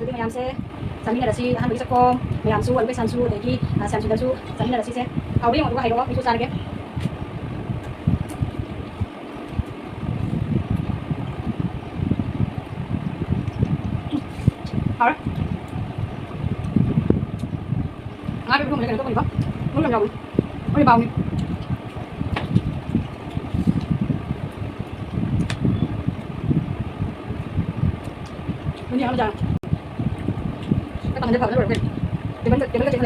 ꯑꯗꯨꯗꯤ ꯃꯌꯥꯝꯁꯦ ꯆꯥꯃꯤꯟꯅꯔꯁꯤ ꯑꯍꯥꯟꯕꯒꯤ ꯆꯥꯛꯈꯣꯝ ꯃꯌꯥꯝꯁꯨ ꯑꯗꯨꯒ ꯁꯥꯟꯁꯨ ꯑꯗꯒꯤ ꯁꯥꯝꯁꯨꯗꯁꯨ ꯆꯥꯃꯤꯟꯅꯔꯁꯤꯁꯦ ꯍꯥꯎꯕ ꯌꯦꯡꯉꯣ ꯑꯗꯨꯒ ꯍꯥꯏꯔꯛꯑꯣ ꯑꯩꯁꯨ ꯆꯥꯔꯒꯦ hả ngã cái không lấy cái nó có gì không muốn làm gì có đi bao nhiêu cái gì không giờ cái bằng cái phẩm nó rồi thì vẫn cái chuyện này rồi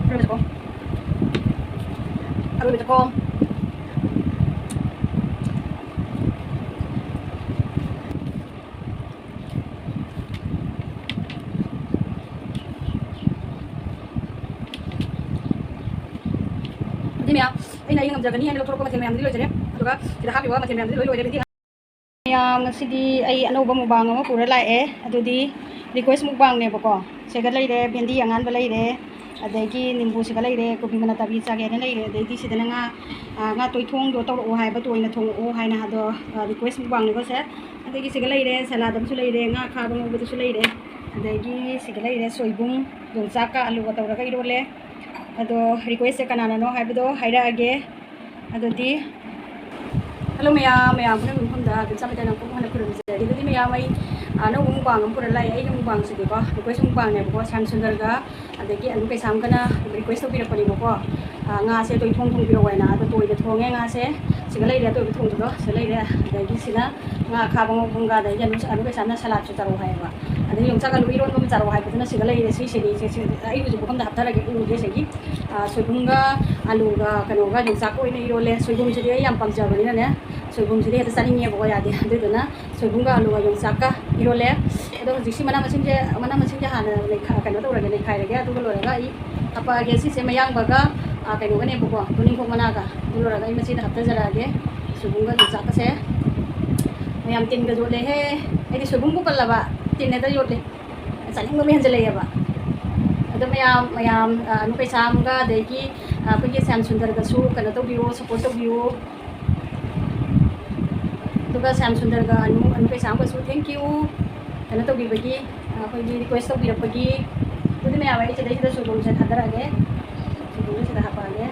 bây giờ con rồi bây giờ con mẹ anh này ngầm giờ cái này nó có mathil mẹ đi lôi chứ rồi kita happy wa mathil mẹ đi lôi rồi đi yang ngasi ai anoba mubang ama pura lai e adudi request mubang ne bako sega lai re bendi angan ba lai re adagi nimbu sega lai re kopi mana tabi cha ge ne lai re adagi sidana nga toi thong do to o hai ba toi na thong o hai na do request mubang ne ko se adagi sega lai re salad am su lai re nga kha bang bu su lai re adagi sega lai re soibung dong cha ka alu ga tawra ka iro le ado request se kanana no hai ba do haira age adudi hello maya pura mufam da bin samai tanang pura hana pura bisa jadi maya mai no mubang pura lai ai mubang se ko request mubang ne ko sam sundar ga adagi anu kai sam kana request to pira pani ko nga se toi thong thong pira waina to toi de thong nga se sigalai de toi thong do selai de adagi sina nga kha bang bang ga da jan anu kai sam na salad chu taro hai ba adagi yong cha ga lui ron ko taro hai ba na sigalai de si se ni se ai bu ko da haptara ge u de se gi soibunga alu ga kano ga yong cha ko ina iro le soibung se de yam pam ja bani na ne soibung se de ta sani nge bo ya de de na soibunga alu ga yong cha ka iro le ado jiksi mana macam je hana le kha kano to ra ge le khai re ge adu lo ra ga I apa ge si se mayang ba ga kano ga ne bo ko tuning ko mana ga du lo ra ga I machi da hapta jara ge soibunga yong cha ka se mayam tin ga jo le he ai di soibung bu kal la ba tin ne da yo le saling mo me han je le ya ba ado mayam anu kai sam ga de ki pagi sam sundar ga su kana to biyo support to biyo tuga sam sundar ga anu kai sam ga su thank you kana to bi bagi pagi request to bi pagi tudi me awai che de su bol se thadara ge su bol se da pa ge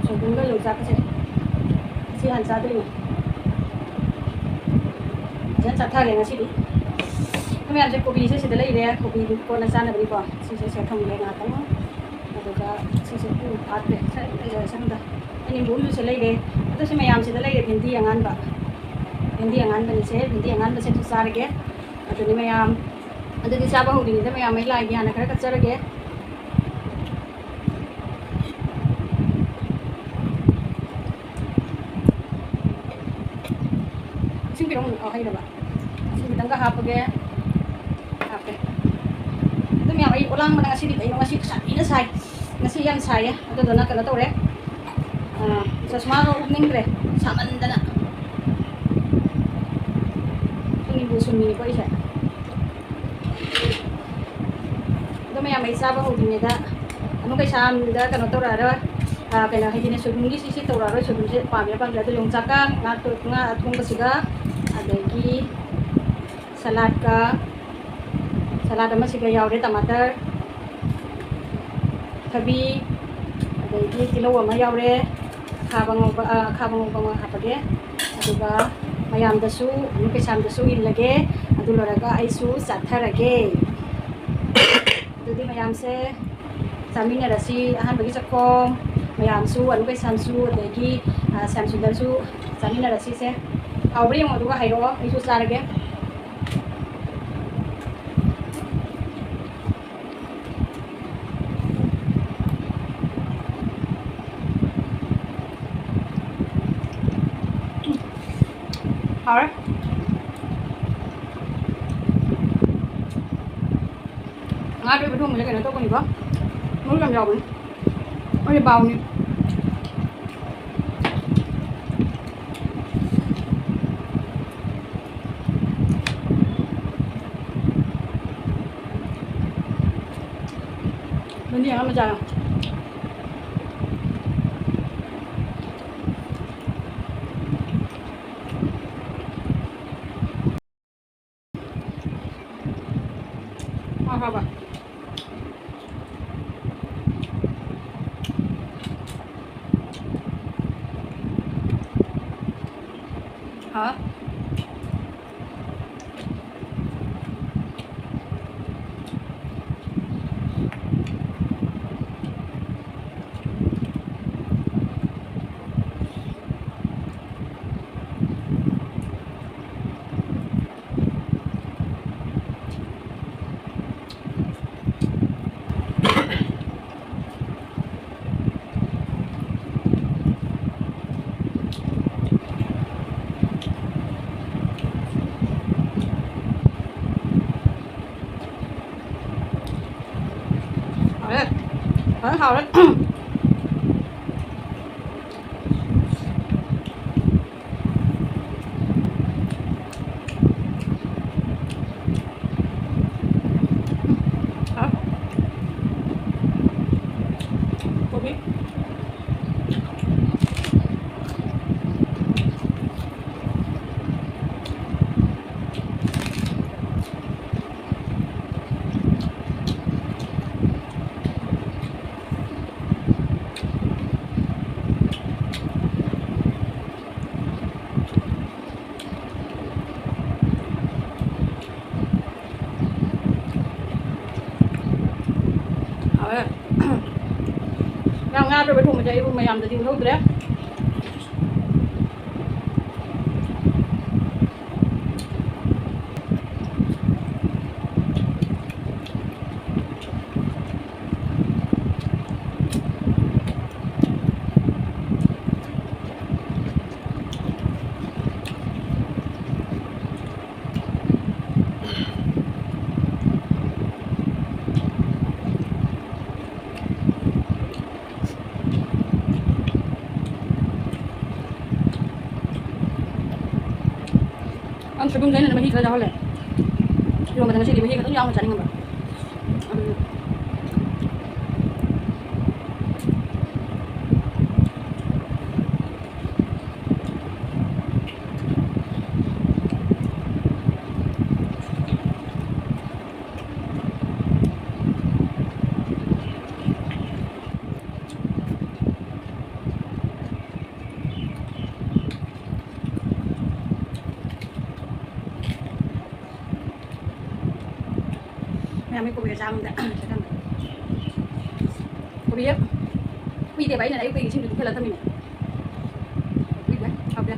su bol ga lo sa ka se si han sa de jan sa tha ge ngasi di kami ada kopi se sedela ide kopi ko na sana beri ko se thong le na ta no aduga se pu phat pe se samda ani bolu se lai de to se mayam se lai de bindi angan ba se bindi angan ba se tu sar ge adu ni mayam adu di sa ba hu ni de mayam mai lai ge ana kara ka char ge sing pirong o hai da ba sing bitang ka hap ge itu maya ai ulang mana ngasi di ai ngasi ina sai ngasi yan sai ya ado dona kala to re sasma ro ning re saman dana ini bu sumi ko isa itu maya mai sa ba hu ni da anu kai sam da kana to ra ra kai la hidine subungi sisi to ra ro subungi pa ya pa da yung chaka nga to nga athung ka siga adagi salad ka salad ama siga yaure tomato kabi adagi tilo ama yaure khabang ba hapage aduga mayam da su anu kai sam da su illage adu loraga ai su satharage adudi mayam se samina rasi ahan bagi sakom mayam su anu kai sam su adagi sam su da su samina rasi se awri mo aduga hairo ai su sarage Alright. Ngay đây bên mình cái này tôi còn gì có muốn làm giàu có đi bao nhiêu bên gì mà giàu 好吧。好。好嘞，很好了。好，果皮。好嘞。Ngaไปทุ่มใจพวกมายามจะทิ้งเท่าเดิมอันสุดท้ายเนี่ยมันฮีก็จะเอาเลยที่เรามาทำสิ่งที่มันฮีก็ต้องยอมมันจะนิ่งแบบไม่กูไปกับจ้างแต่ใช่ไหมกูไปเยอะวิ่งเดี๋ยวไปไหนไปชิมดูแค่ละเท่านี้วิ่งไปเอาไป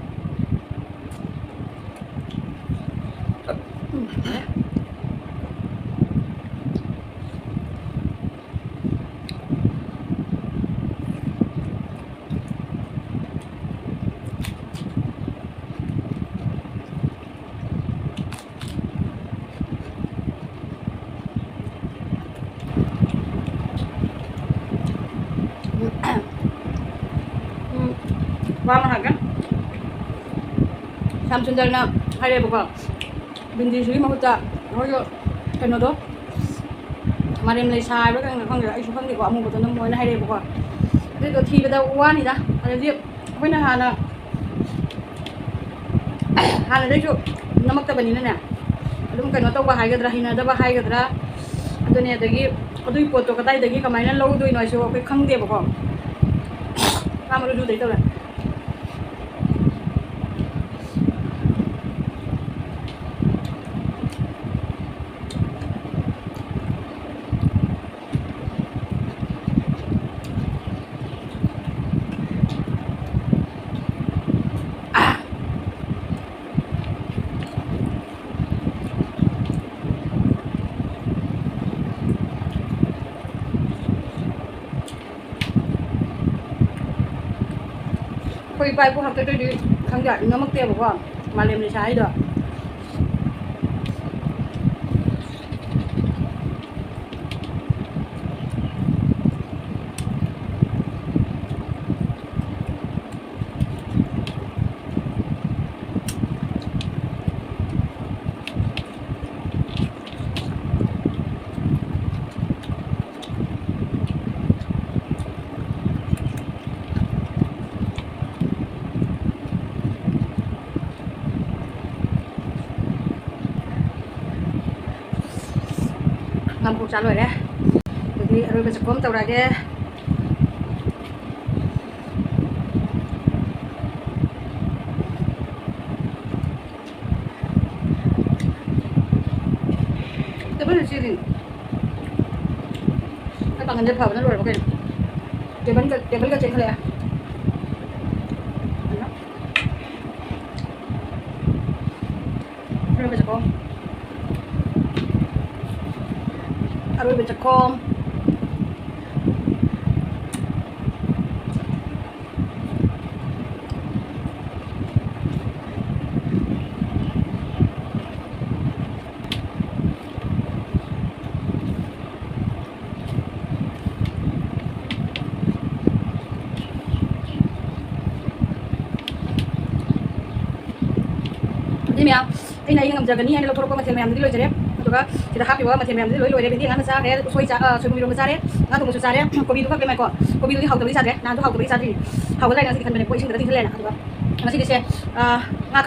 ว่ามาหักกันทำจนได้นะให้ได้บอกว่าบินดีชีวิตมาหุ่นจ่าเขาจะเป็นอะไรมาเรียนเลยชายแล้วกันข้างเดียวไอ้ชุดข้างเดียวว่ามึงกับตัวน้ำมวยนะให้ได้บอกว่าได้ตัวทีไปแต่ว่านี่นะอะไรเรียบไม่น่าหานะหาอะไรได้ชุดน้ำมักตะบันนี่นะเนี่ยแล้วมึงกันว่าต้องว่าหายกันระหินะแต่ว่าหายกันระตัวเนี่ยตะกี้เอาด้วยปวดตัวกระต่ายตะกี้กับไม้นั่นเราด้วยหน่อยชัวร์ไปข้างเดียวบอกว่าถ้ามาดูได้ตัวเลยคุยไปพวกเขาจะได้ดีครั้งใหญ่น้ำมักเตี้ยบอกว่ามาเรียนเลยใช้เด้อ ngam cuộc trả lời đấy thì rồi bây giờ có tàu này đấy cái vấn đề gì thì cái bằng nhân phẩm nó rồi ok cái vấn cái trên thôi à rồi bây giờ có rồi bây giờ có ini ya ini yang menjaga ni yang lo thoro ko mathiam yam di lo jare aduga sida happy wa mathiam yam di lo re bendi ngana sa re soi cha soi mi ro sa re nga tu sa re ko bi du ka pe mai ko bi du hau to li sa re na du hau to li sa ri hau lai na si kan bene ko isin da ti le na aduga na si de se nga